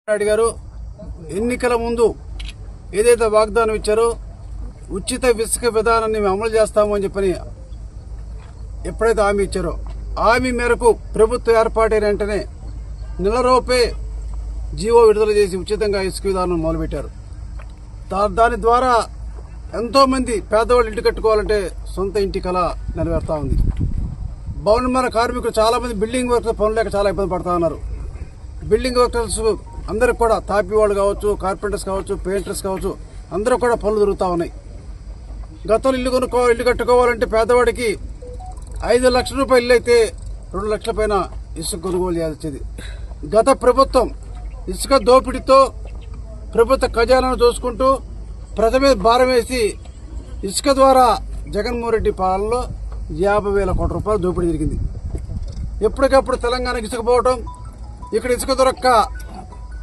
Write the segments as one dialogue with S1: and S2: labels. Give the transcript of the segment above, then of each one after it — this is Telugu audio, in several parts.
S1: రెడ్డి గారు ఎన్నికల ముందు ఏదైతే వాగ్దానం ఇచ్చారో ఉచిత ఇసుక విధానాన్ని మేము అమలు చేస్తామని చెప్పని ఎప్పుడైతే హామీ ఇచ్చారో హామీ మేరకు ప్రభుత్వం ఏర్పాటైన వెంటనే నెలలోపే జీవో విడుదల చేసి ఉచితంగా ఇసుక విధానం మొదలుపెట్టారు. దాని ద్వారా ఎంతో మంది పేదవాళ్ళు ఇంటి కట్టుకోవాలంటే సొంత ఇంటి కళ నెరవేరుతా ఉంది. భవన నిర్మాణ కార్మికులు చాలా మంది బిల్డింగ్ వర్కర్స్ పనులు లేక చాలా ఇబ్బంది పడతా ఉన్నారు. బిల్డింగ్ వర్కర్స్ అందరికి కూడా తాపీ వాళ్ళు కావచ్చు, కార్పెంటర్స్ కావచ్చు, పెయింటర్స్ కావచ్చు, అందరూ కూడా పనులు దొరుకుతా ఉన్నాయి. గతంలో ఇల్లు కట్టుకోవాలంటే పేదవాడికి 5 లక్షల రూపాయలు ఇల్లు అయితే 2 లక్షల పైన ఇసుక కొనుగోలు చేయాల్సి వచ్చేది. గత ప్రభుత్వం ఇసుక దోపిడీతో ప్రభుత్వ ఖజానాను దోచుకుంటూ ప్రజల మీద భారం వేసి ఇసుక ద్వారా జగన్మోహన్ రెడ్డి పాలనలో 50,000 కోట్ల రూపాయలు దోపిడీ జరిగింది. ఎప్పటికప్పుడు తెలంగాణకు ఇసుక పోవడం, ఇక్కడ ఇసుక దొరక్క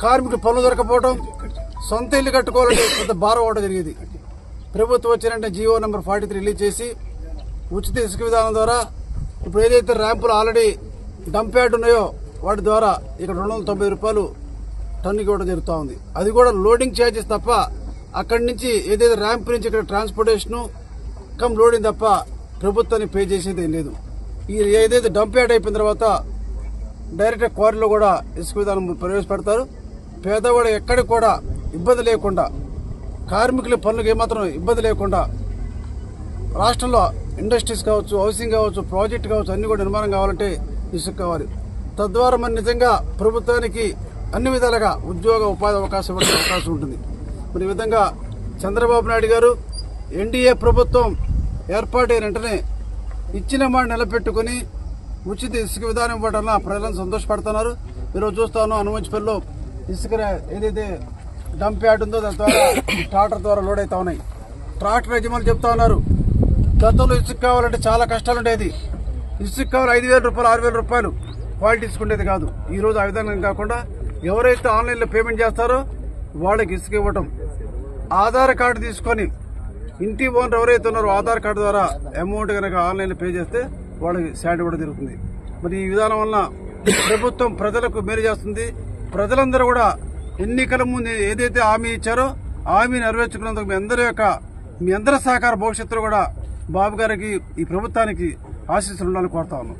S1: కార్మికులు పనులు దొరకపోవడం, సొంత ఇల్లు కట్టుకోవాలంటే పెద్ద భారం అవడం జరిగేది. ప్రభుత్వం వచ్చినంటే జీవో నెంబర్ 43 రిలీజ్ చేసి ఉచిత ఇసుక విధానం ద్వారా ఇప్పుడు ఏదైతే ర్యాంపులు ఆల్రెడీ డంప్ యార్డ్ ఉన్నాయో వాటి ద్వారా ఇక్కడ 290 రూపాయలు టన్నుకి ఇవ్వడం జరుగుతూ ఉంది. అది కూడా లోడింగ్ ఛార్జెస్ తప్ప అక్కడి నుంచి ఏదైతే ర్యాంప్ నుంచి ఇక్కడ ట్రాన్స్పోర్టేషన్ కమ్ లోడింగ్ తప్ప ప్రభుత్వాన్ని పే చేసేది ఏం లేదు. ఈ ఏదైతే డంప్ యార్డ్ అయిపోయిన తర్వాత డైరెక్ట్ క్వారీలో కూడా ఇసుక విధానం ప్రవేశపెడతారు. పేదవాడు ఎక్కడికి కూడా ఇబ్బంది లేకుండా, కార్మికుల పనులకు ఏమాత్రం ఇబ్బంది లేకుండా రాష్ట్రంలో ఇండస్ట్రీస్ కావచ్చు, హౌసింగ్ కావచ్చు, ప్రాజెక్ట్ కావచ్చు, అన్ని కూడా నిర్మాణం కావాలంటే ఇసుక కావాలి. తద్వారా మన నిజంగా ప్రభుత్వానికి అన్ని విధాలుగా ఉద్యోగ ఉపాధి అవకాశం ఉంటుంది. మరి ఈ విధంగా చంద్రబాబు నాయుడు గారు ఎన్డీఏ ప్రభుత్వం ఏర్పాటైన వెంటనే ఇచ్చిన మాట నిలబెట్టుకుని ఉచిత ఇసుక విధానం ఇవ్వడం వల్ల ప్రజలను సంతోషపడుతున్నారు. ఈరోజు చూస్తాను అనుమంచిపల్లిలో ఇసుక ఏదైతే డంప్ యార్డ్ ఉందో దాని ద్వారా ట్రాక్టర్ ద్వారా లోడ్ అవుతా ఉన్నాయి. ట్రాక్టర్ యజమానులు చెప్తా ఉన్నారు, గతంలో ఇసుక కావాలంటే చాలా కష్టాలు ఉండేది. ఇసుక కావాలి 5,000 రూపాయలు 6,000 రూపాయలు క్వాలిటీ ఇసుకుండేది కాదు. ఈ రోజు ఆ విధంగా కాకుండా ఎవరైతే ఆన్లైన్లో పేమెంట్ చేస్తారో వాళ్ళకి ఇసుక ఇవ్వటం, ఆధార్ కార్డు తీసుకొని ఇంటి ఓనర్ ఎవరైతే ఉన్నారో ఆధార్ కార్డు ద్వారా అమౌంట్ కనుక ఆన్లైన్లో పే చేస్తే వాళ్ళకి శాలరీ కూడా జరుగుతుంది. మరి ఈ విధానం వల్ల ప్రభుత్వం ప్రజలకు మేలు చేస్తుంది. ప్రజలందరూ కూడా ఎన్నికల ముందు ఏదైతే హామీ ఇచ్చారో హామీ నెరవేర్చుకున్నందుకు మీ అందరి సహకార భవిష్యత్తులో కూడా బాబు గారికి ఈ ప్రభుత్వానికి ఆశీస్సులు ఉండాలని కోరుతా ఉన్నాం.